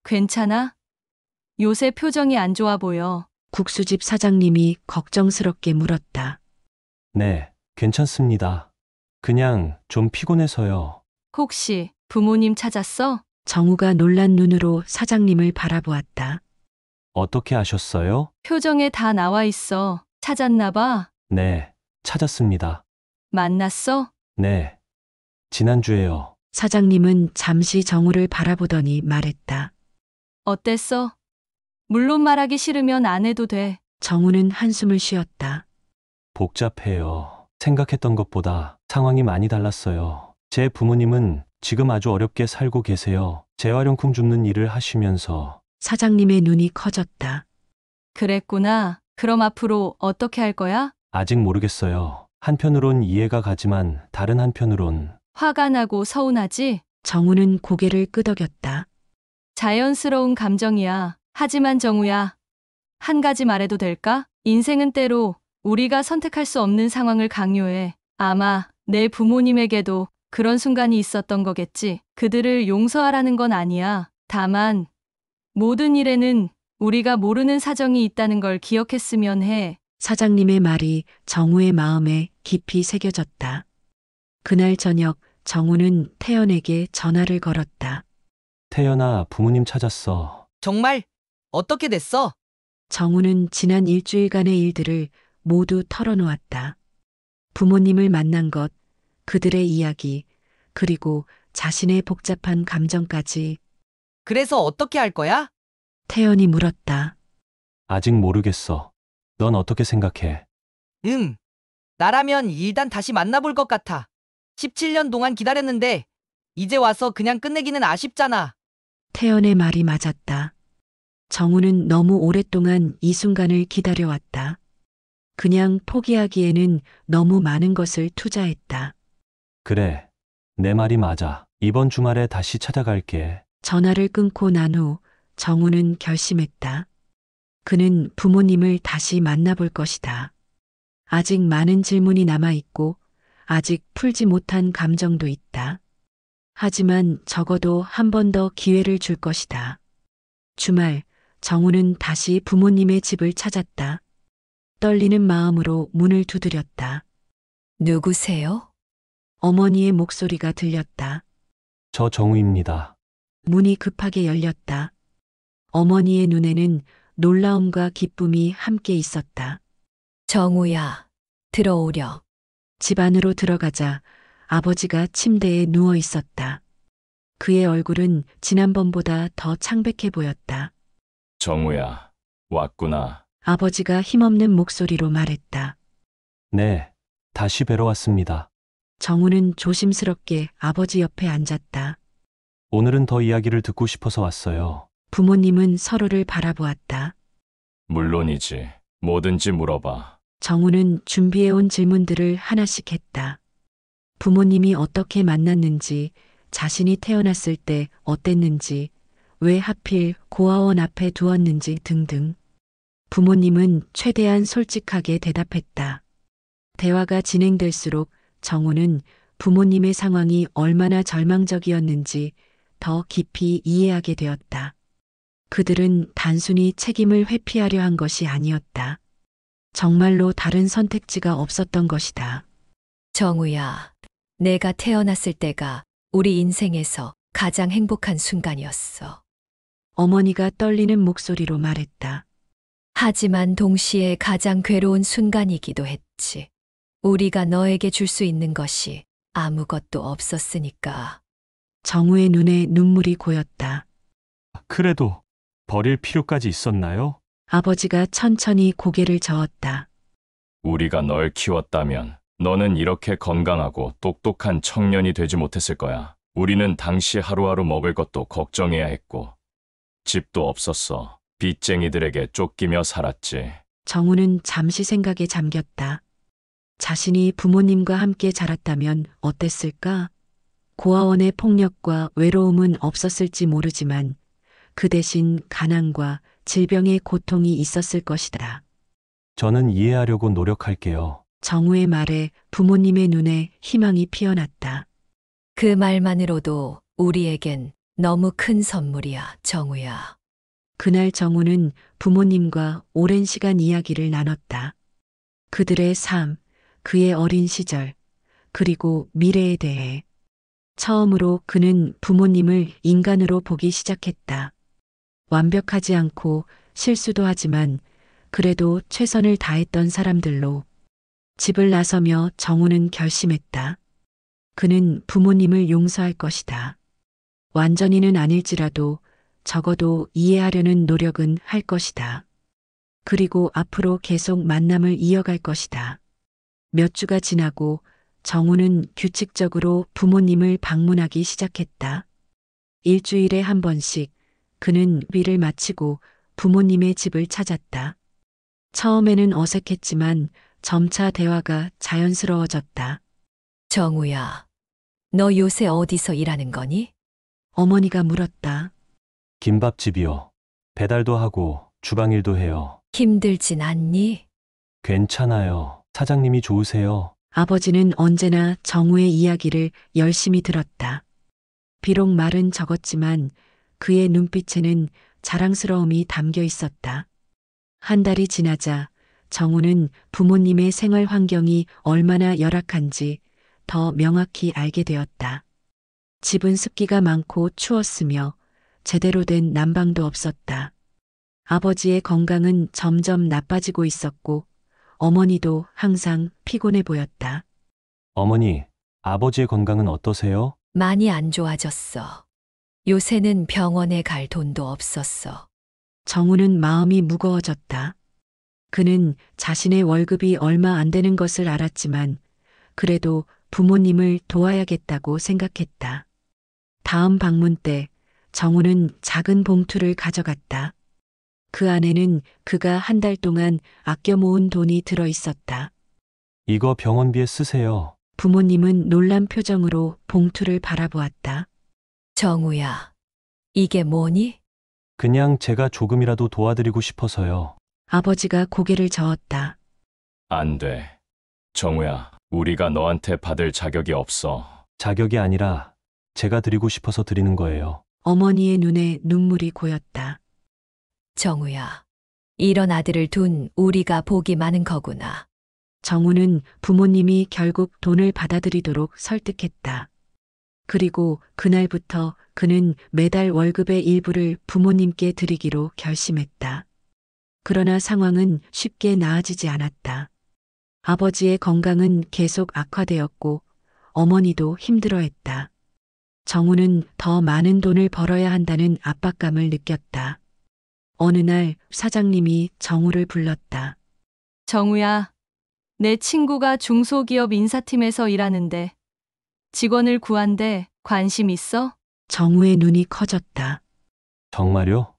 괜찮아? 요새 표정이 안 좋아 보여. 국수집 사장님이 걱정스럽게 물었다. 네, 괜찮습니다. 그냥 좀 피곤해서요. 혹시 부모님 찾았어? 정우가 놀란 눈으로 사장님을 바라보았다. 어떻게 아셨어요? 표정에 다 나와 있어. 찾았나 봐. 네, 찾았습니다. 만났어? 네, 지난주에요. 사장님은 잠시 정우를 바라보더니 말했다. 어땠어? 물론 말하기 싫으면 안 해도 돼. 정우는 한숨을 쉬었다. 복잡해요. 생각했던 것보다 상황이 많이 달랐어요. 제 부모님은 지금 아주 어렵게 살고 계세요. 재활용품 줍는 일을 하시면서. 사장님의 눈이 커졌다. 그랬구나. 그럼 앞으로 어떻게 할 거야? 아직 모르겠어요. 한편으론 이해가 가지만 다른 한편으론. 화가 나고 서운하지? 정우는 고개를 끄덕였다. 자연스러운 감정이야. 하지만 정우야, 한 가지 말해도 될까? 인생은 때로 우리가 선택할 수 없는 상황을 강요해. 아마 내 부모님에게도 그런 순간이 있었던 거겠지. 그들을 용서하라는 건 아니야. 다만 모든 일에는 우리가 모르는 사정이 있다는 걸 기억했으면 해. 사장님의 말이 정우의 마음에 깊이 새겨졌다. 그날 저녁 정우는 태연에게 전화를 걸었다. 태연아, 부모님 찾았어. 정말 어떻게 됐어? 정우는 지난 일주일간의 일들을 모두 털어놓았다. 부모님을 만난 것, 그들의 이야기, 그리고 자신의 복잡한 감정까지. 그래서 어떻게 할 거야? 태연이 물었다. 아직 모르겠어. 넌 어떻게 생각해? 나라면 일단 다시 만나볼 것 같아. 17년 동안 기다렸는데 이제 와서 그냥 끝내기는 아쉽잖아. 태연의 말이 맞았다. 정우는 너무 오랫동안 이 순간을 기다려왔다. 그냥 포기하기에는 너무 많은 것을 투자했다. 그래, 내 말이 맞아. 이번 주말에 다시 찾아갈게. 전화를 끊고 난 후 정우는 결심했다. 그는 부모님을 다시 만나볼 것이다. 아직 많은 질문이 남아있고 아직 풀지 못한 감정도 있다. 하지만 적어도 한 번 더 기회를 줄 것이다. 주말, 정우는 다시 부모님의 집을 찾았다. 떨리는 마음으로 문을 두드렸다. 누구세요? 어머니의 목소리가 들렸다. 저 정우입니다. 문이 급하게 열렸다. 어머니의 눈에는 놀라움과 기쁨이 함께 있었다. 정우야, 들어오려. 집 안으로 들어가자 아버지가 침대에 누워 있었다. 그의 얼굴은 지난번보다 더 창백해 보였다. 정우야, 왔구나. 아버지가 힘없는 목소리로 말했다. 네, 다시 뵈러 왔습니다. 정우는 조심스럽게 아버지 옆에 앉았다. 오늘은 더 이야기를 듣고 싶어서 왔어요. 부모님은 서로를 바라보았다. 물론이지. 뭐든지 물어봐. 정우는 준비해온 질문들을 하나씩 했다. 부모님이 어떻게 만났는지, 자신이 태어났을 때 어땠는지, 왜 하필 고아원 앞에 두었는지 등등. 부모님은 최대한 솔직하게 대답했다. 대화가 진행될수록 정우는 부모님의 상황이 얼마나 절망적이었는지 더 깊이 이해하게 되었다. 그들은 단순히 책임을 회피하려 한 것이 아니었다. 정말로 다른 선택지가 없었던 것이다. 정우야, 내가 태어났을 때가 우리 인생에서 가장 행복한 순간이었어. 어머니가 떨리는 목소리로 말했다. 하지만 동시에 가장 괴로운 순간이기도 했지. 우리가 너에게 줄 수 있는 것이 아무것도 없었으니까. 정우의 눈에 눈물이 고였다. 그래도 버릴 필요까지 있었나요? 아버지가 천천히 고개를 저었다. 우리가 널 키웠다면 너는 이렇게 건강하고 똑똑한 청년이 되지 못했을 거야. 우리는 당시 하루하루 먹을 것도 걱정해야 했고 집도 없었어. 빚쟁이들에게 쫓기며 살았지. 정우는 잠시 생각에 잠겼다. 자신이 부모님과 함께 자랐다면 어땠을까? 고아원의 폭력과 외로움은 없었을지 모르지만 그 대신 가난과 질병의 고통이 있었을 것이다. 저는 이해하려고 노력할게요. 정우의 말에 부모님의 눈에 희망이 피어났다. 그 말만으로도 우리에겐 너무 큰 선물이야, 정우야. 그날 정우는 부모님과 오랜 시간 이야기를 나눴다. 그들의 삶, 그의 어린 시절, 그리고 미래에 대해. 처음으로 그는 부모님을 인간으로 보기 시작했다. 완벽하지 않고 실수도 하지만 그래도 최선을 다했던 사람들로. 집을 나서며 정우는 결심했다. 그는 부모님을 용서할 것이다. 완전히는 아닐지라도 적어도 이해하려는 노력은 할 것이다. 그리고 앞으로 계속 만남을 이어갈 것이다. 몇 주가 지나고 정우는 규칙적으로 부모님을 방문하기 시작했다. 일주일에 한 번씩 그는 일을 마치고 부모님의 집을 찾았다. 처음에는 어색했지만 점차 대화가 자연스러워졌다. 정우야, 너 요새 어디서 일하는 거니? 어머니가 물었다. 김밥집이요. 배달도 하고 주방일도 해요. 힘들진 않니? 괜찮아요. 사장님이 좋으세요. 아버지는 언제나 정우의 이야기를 열심히 들었다. 비록 말은 적었지만 그의 눈빛에는 자랑스러움이 담겨 있었다. 한 달이 지나자 정우는 부모님의 생활 환경이 얼마나 열악한지 더 명확히 알게 되었다. 집은 습기가 많고 추웠으며 제대로 된 난방도 없었다. 아버지의 건강은 점점 나빠지고 있었고 어머니도 항상 피곤해 보였다. 어머니, 아버지의 건강은 어떠세요? 많이 안 좋아졌어. 요새는 병원에 갈 돈도 없었어. 정우는 마음이 무거워졌다. 그는 자신의 월급이 얼마 안 되는 것을 알았지만 그래도 부모님을 도와야겠다고 생각했다. 다음 방문 때 정우는 작은 봉투를 가져갔다. 그 안에는 그가 한 달 동안 아껴 모은 돈이 들어 있었다. 이거 병원비에 쓰세요. 부모님은 놀란 표정으로 봉투를 바라보았다. 정우야, 이게 뭐니? 그냥 제가 조금이라도 도와드리고 싶어서요. 아버지가 고개를 저었다. 안 돼. 정우야, 우리가 너한테 받을 자격이 없어. 자격이 아니라 제가 드리고 싶어서 드리는 거예요. 어머니의 눈에 눈물이 고였다. 정우야, 이런 아들을 둔 우리가 복이 많은 거구나. 정우는 부모님이 결국 돈을 받아들이도록 설득했다. 그리고 그날부터 그는 매달 월급의 일부를 부모님께 드리기로 결심했다. 그러나 상황은 쉽게 나아지지 않았다. 아버지의 건강은 계속 악화되었고 어머니도 힘들어했다. 정우는 더 많은 돈을 벌어야 한다는 압박감을 느꼈다. 어느 날 사장님이 정우를 불렀다. 정우야, 내 친구가 중소기업 인사팀에서 일하는데 직원을 구한대. 관심 있어? 정우의 눈이 커졌다. 정말요?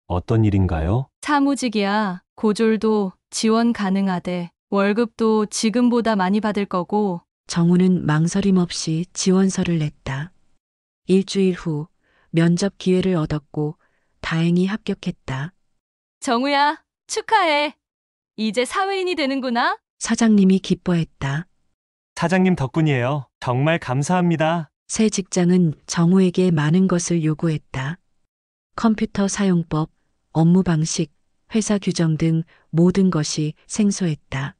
어떤 일인가요? 사무직이야. 고졸도 지원 가능하대. 월급도 지금보다 많이 받을 거고. 정우는 망설임 없이 지원서를 냈다. 일주일 후 면접 기회를 얻었고 다행히 합격했다. 정우야, 축하해. 이제 사회인이 되는구나. 사장님이 기뻐했다. 사장님 덕분이에요. 정말 감사합니다. 새 직장은 정우에게 많은 것을 요구했다. 컴퓨터 사용법, 업무 방식, 회사 규정 등 모든 것이 생소했다.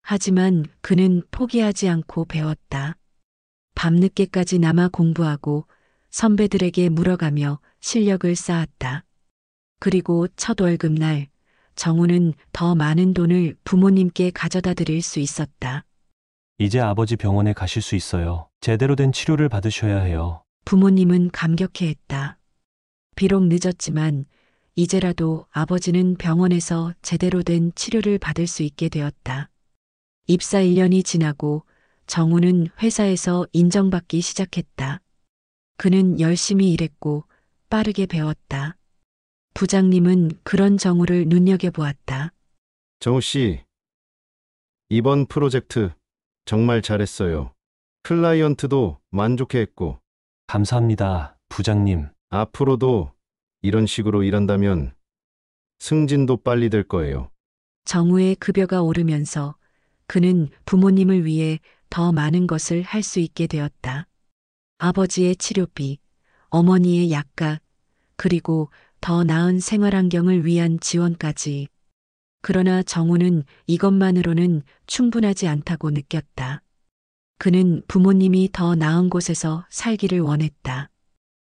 하지만 그는 포기하지 않고 배웠다. 밤늦게까지 남아 공부하고 선배들에게 물어가며 실력을 쌓았다. 그리고 첫 월급날 정우는 더 많은 돈을 부모님께 가져다 드릴 수 있었다. 이제 아버지 병원에 가실 수 있어요. 제대로 된 치료를 받으셔야 해요. 부모님은 감격해했다. 비록 늦었지만 이제라도 아버지는 병원에서 제대로 된 치료를 받을 수 있게 되었다. 입사 1년이 지나고 정우는 회사에서 인정받기 시작했다. 그는 열심히 일했고 빠르게 배웠다. 부장님은 그런 정우를 눈여겨보았다. 정우 씨, 이번 프로젝트 정말 잘했어요. 클라이언트도 만족해했고. 감사합니다, 부장님. 앞으로도 이런 식으로 일한다면 승진도 빨리 될 거예요. 정우의 급여가 오르면서 그는 부모님을 위해 더 많은 것을 할 수 있게 되었다. 아버지의 치료비, 어머니의 약값, 그리고 더 나은 생활 환경을 위한 지원까지. 그러나 정우는 이것만으로는 충분하지 않다고 느꼈다. 그는 부모님이 더 나은 곳에서 살기를 원했다.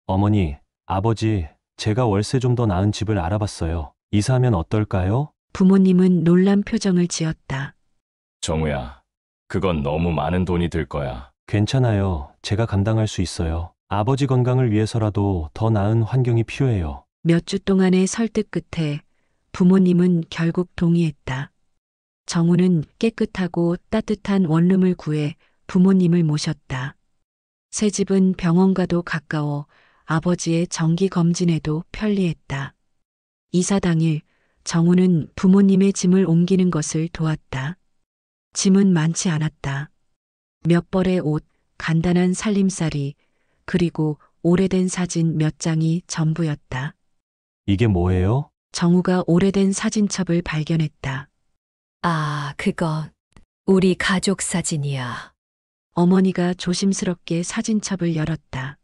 어머니, 아버지, 제가 월세 좀 더 나은 집을 알아봤어요. 이사하면 어떨까요? 부모님은 놀란 표정을 지었다. 정우야, 그건 너무 많은 돈이 들 거야. 괜찮아요. 제가 감당할 수 있어요. 아버지 건강을 위해서라도 더 나은 환경이 필요해요. 몇 주 동안의 설득 끝에 부모님은 결국 동의했다. 정우는 깨끗하고 따뜻한 원룸을 구해 부모님을 모셨다. 새 집은 병원과도 가까워 아버지의 정기 검진에도 편리했다. 이사 당일 정우는 부모님의 짐을 옮기는 것을 도왔다. 짐은 많지 않았다. 몇 벌의 옷, 간단한 살림살이, 그리고 오래된 사진 몇 장이 전부였다. 이게 뭐예요? 정우가 오래된 사진첩을 발견했다. 아, 그건 우리 가족 사진이야. 어머니가 조심스럽게 사진첩을 열었다.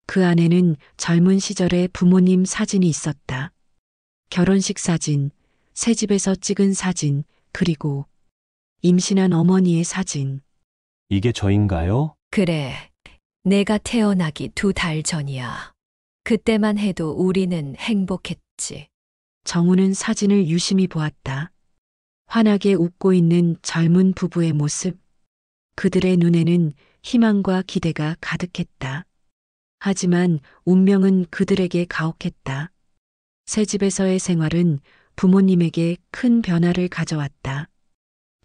그 안에는 젊은 시절의 부모님 사진이 있었다. 결혼식 사진, 새집에서 찍은 사진, 그리고 임신한 어머니의 사진. 이게 저인가요? 그래. 내가 태어나기 2달 전이야. 그때만 해도 우리는 행복했지. 정우는 사진을 유심히 보았다. 환하게 웃고 있는 젊은 부부의 모습. 그들의 눈에는 희망과 기대가 가득했다. 하지만 운명은 그들에게 가혹했다. 새집에서의 생활은 부모님에게 큰 변화를 가져왔다.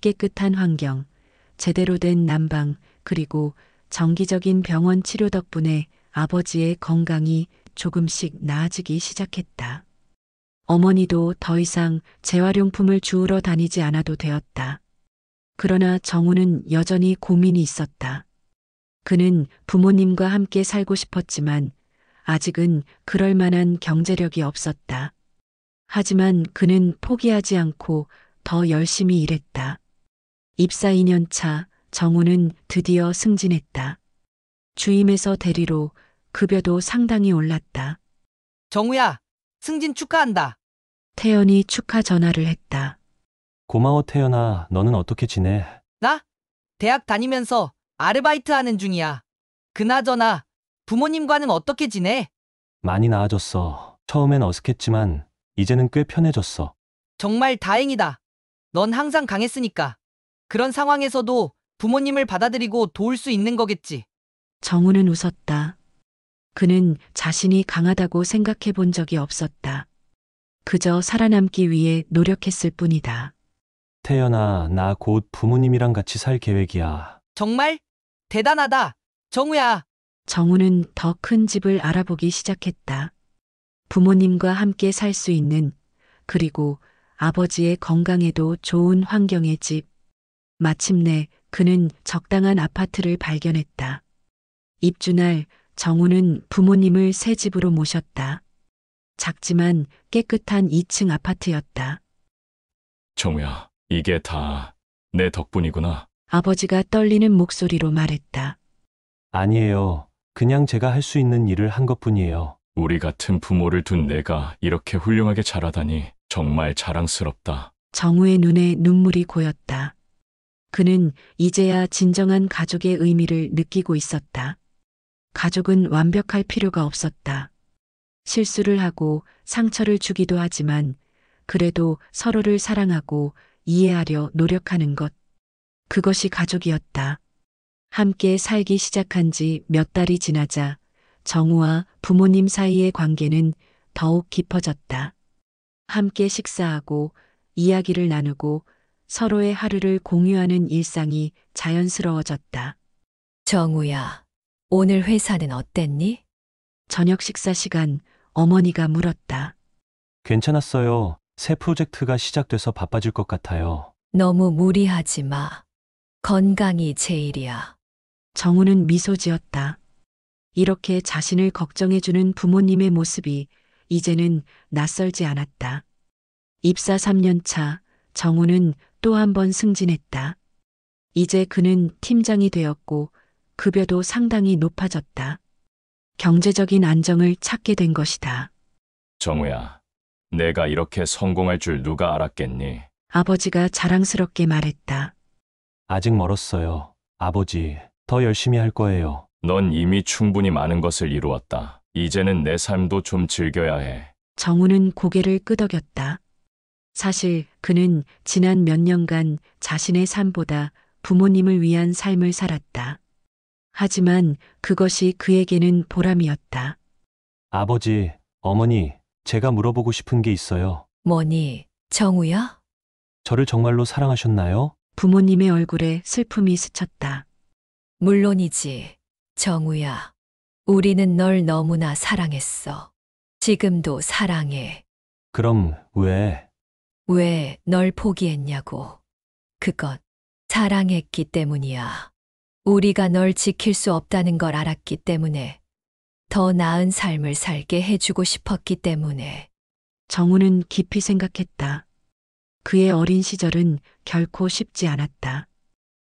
깨끗한 환경, 제대로 된 난방, 그리고 정기적인 병원 치료 덕분에 아버지의 건강이 조금씩 나아지기 시작했다. 어머니도 더 이상 재활용품을 주우러 다니지 않아도 되었다. 그러나 정우는 여전히 고민이 있었다. 그는 부모님과 함께 살고 싶었지만 아직은 그럴 만한 경제력이 없었다. 하지만 그는 포기하지 않고 더 열심히 일했다. 입사 2년 차 정우는 드디어 승진했다. 주임에서 대리로 급여도 상당히 올랐다. 정우야, 승진 축하한다. 태연이 축하 전화를 했다. 고마워 태연아, 너는 어떻게 지내? 나? 대학 다니면서 아르바이트 하는 중이야. 그나저나 부모님과는 어떻게 지내? 많이 나아졌어. 처음엔 어색했지만 이제는 꽤 편해졌어. 정말 다행이다. 넌 항상 강했으니까. 그런 상황에서도 부모님을 받아들이고 도울 수 있는 거겠지. 정우는 웃었다. 그는 자신이 강하다고 생각해 본 적이 없었다. 그저 살아남기 위해 노력했을 뿐이다. 태연아, 나 곧 부모님이랑 같이 살 계획이야. 정말? 대단하다. 정우야. 정우는 더 큰 집을 알아보기 시작했다. 부모님과 함께 살 수 있는, 그리고 아버지의 건강에도 좋은 환경의 집. 마침내 그는 적당한 아파트를 발견했다. 입주날 정우는 부모님을 새 집으로 모셨다. 작지만 깨끗한 2층 아파트였다. 정우야, 이게 다 내 덕분이구나. 아버지가 떨리는 목소리로 말했다. 아니에요. 그냥 제가 할 수 있는 일을 한 것뿐이에요. 우리 같은 부모를 둔 내가 이렇게 훌륭하게 자라다니 정말 자랑스럽다. 정우의 눈에 눈물이 고였다. 그는 이제야 진정한 가족의 의미를 느끼고 있었다. 가족은 완벽할 필요가 없었다. 실수를 하고 상처를 주기도 하지만 그래도 서로를 사랑하고 이해하려 노력하는 것. 그것이 가족이었다. 함께 살기 시작한 지 몇 달이 지나자 정우와 부모님 사이의 관계는 더욱 깊어졌다. 함께 식사하고 이야기를 나누고 서로의 하루를 공유하는 일상이 자연스러워졌다. 정우야, 오늘 회사는 어땠니? 저녁 식사 시간 어머니가 물었다. 괜찮았어요. 새 프로젝트가 시작돼서 바빠질 것 같아요. 너무 무리하지 마. 건강이 제일이야. 정우는 미소 지었다. 이렇게 자신을 걱정해주는 부모님의 모습이 이제는 낯설지 않았다. 입사 3년 차 정우는 또 한 번 승진했다. 이제 그는 팀장이 되었고 급여도 상당히 높아졌다. 경제적인 안정을 찾게 된 것이다. 정우야, 내가 이렇게 성공할 줄 누가 알았겠니? 아버지가 자랑스럽게 말했다. 아직 멀었어요. 아버지, 더 열심히 할 거예요. 넌 이미 충분히 많은 것을 이루었다. 이제는 내 삶도 좀 즐겨야 해. 정우는 고개를 끄덕였다. 사실 그는 지난 몇 년간 자신의 삶보다 부모님을 위한 삶을 살았다. 하지만 그것이 그에게는 보람이었다. 아버지, 어머니, 제가 물어보고 싶은 게 있어요. 뭐니, 정우야? 저를 정말로 사랑하셨나요? 부모님의 얼굴에 슬픔이 스쳤다. 물론이지, 정우야. 우리는 널 너무나 사랑했어. 지금도 사랑해. 그럼 왜? 왜 널 포기했냐고. 그건 사랑했기 때문이야. 우리가 널 지킬 수 없다는 걸 알았기 때문에, 더 나은 삶을 살게 해주고 싶었기 때문에. 정우는 깊이 생각했다. 그의 어린 시절은 결코 쉽지 않았다.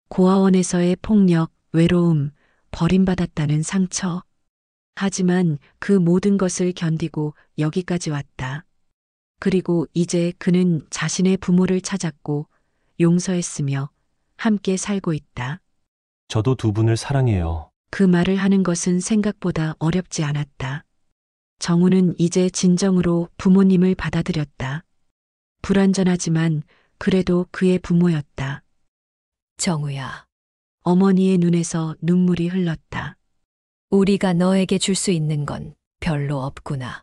고아원에서의 폭력, 외로움, 버림받았다는 상처. 하지만 그 모든 것을 견디고 여기까지 왔다. 그리고 이제 그는 자신의 부모를 찾았고 용서했으며 함께 살고 있다. 저도 두 분을 사랑해요. 그 말을 하는 것은 생각보다 어렵지 않았다. 정우는 이제 진정으로 부모님을 받아들였다. 불완전하지만 그래도 그의 부모였다. 정우야, 어머니의 눈에서 눈물이 흘렀다. 우리가 너에게 줄 수 있는 건 별로 없구나.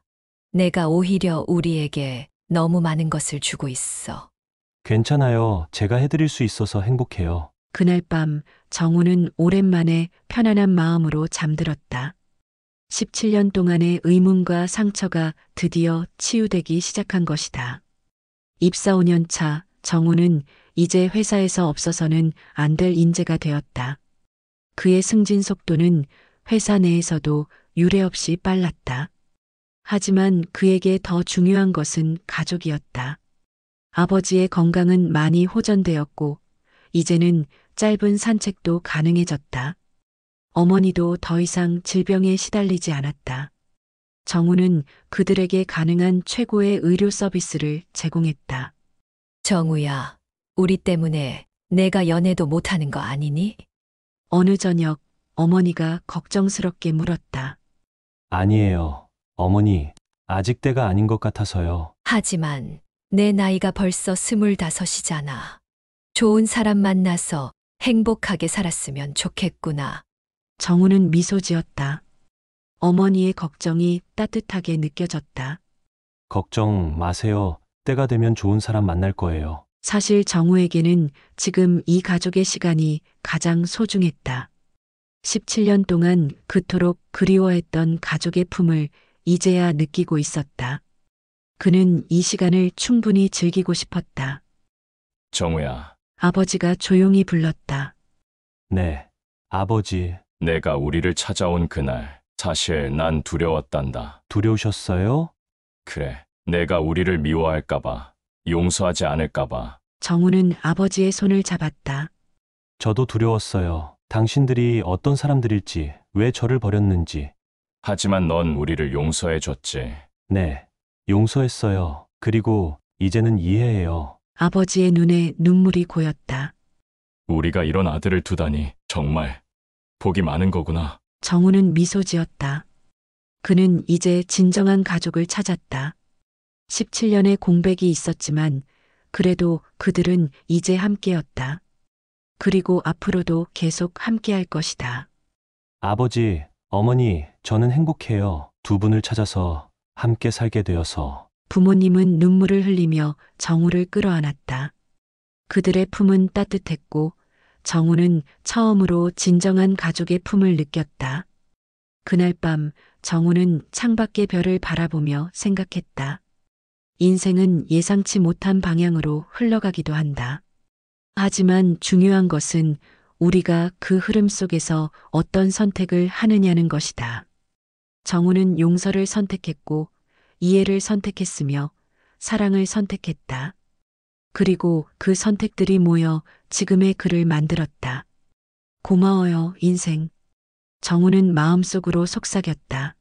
내가 오히려 우리에게 너무 많은 것을 주고 있어. 괜찮아요. 제가 해드릴 수 있어서 행복해요. 그날 밤 정우는 오랜만에 편안한 마음으로 잠들었다. 17년 동안의 의문과 상처가 드디어 치유되기 시작한 것이다. 입사 5년 차 정우는 이제 회사에서 없어서는 안 될 인재가 되었다. 그의 승진 속도는 회사 내에서도 유례없이 빨랐다. 하지만 그에게 더 중요한 것은 가족이었다. 아버지의 건강은 많이 호전되었고 이제는 짧은 산책도 가능해졌다. 어머니도 더 이상 질병에 시달리지 않았다. 정우는 그들에게 가능한 최고의 의료 서비스를 제공했다. 정우야, 우리 때문에 내가 연애도 못하는 거 아니니? 어느 저녁 어머니가 걱정스럽게 물었다. 아니에요. 어머니, 아직 때가 아닌 것 같아서요. 하지만 내 나이가 벌써 25이잖아. 좋은 사람 만나서 행복하게 살았으면 좋겠구나. 정우는 미소 지었다. 어머니의 걱정이 따뜻하게 느껴졌다. 걱정 마세요. 때가 되면 좋은 사람 만날 거예요. 사실 정우에게는 지금 이 가족의 시간이 가장 소중했다. 17년 동안 그토록 그리워했던 가족의 품을 이제야 느끼고 있었다. 그는 이 시간을 충분히 즐기고 싶었다. 정우야, 아버지가 조용히 불렀다. 네, 아버지. 내가 우리를 찾아온 그날 사실 난 두려웠단다. 두려우셨어요? 그래, 내가 우리를 미워할까봐, 용서하지 않을까봐. 정우는 아버지의 손을 잡았다. 저도 두려웠어요. 당신들이 어떤 사람들일지, 왜 저를 버렸는지. 하지만 넌 우리를 용서해줬지. 네, 용서했어요. 그리고 이제는 이해해요. 아버지의 눈에 눈물이 고였다. 우리가 이런 아들을 두다니 정말 복이 많은 거구나. 정우는 미소 지었다. 그는 이제 진정한 가족을 찾았다. 17년의 공백이 있었지만 그래도 그들은 이제 함께였다. 그리고 앞으로도 계속 함께할 것이다. 아버지, 어머니, 저는 행복해요. 두 분을 찾아서 함께 살게 되어서. 부모님은 눈물을 흘리며 정우를 끌어안았다. 그들의 품은 따뜻했고 정우는 처음으로 진정한 가족의 품을 느꼈다. 그날 밤 정우는 창밖의 별을 바라보며 생각했다. 인생은 예상치 못한 방향으로 흘러가기도 한다. 하지만 중요한 것은 우리가 그 흐름 속에서 어떤 선택을 하느냐는 것이다. 정우는 용서를 선택했고 이해를 선택했으며 사랑을 선택했다. 그리고 그 선택들이 모여 지금의 그를 만들었다. 고마워요, 인생. 정우는 마음속으로 속삭였다.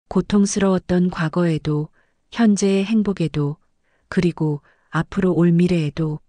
고통스러웠던 과거에도, 현재의 행복에도, 그리고 앞으로 올 미래에도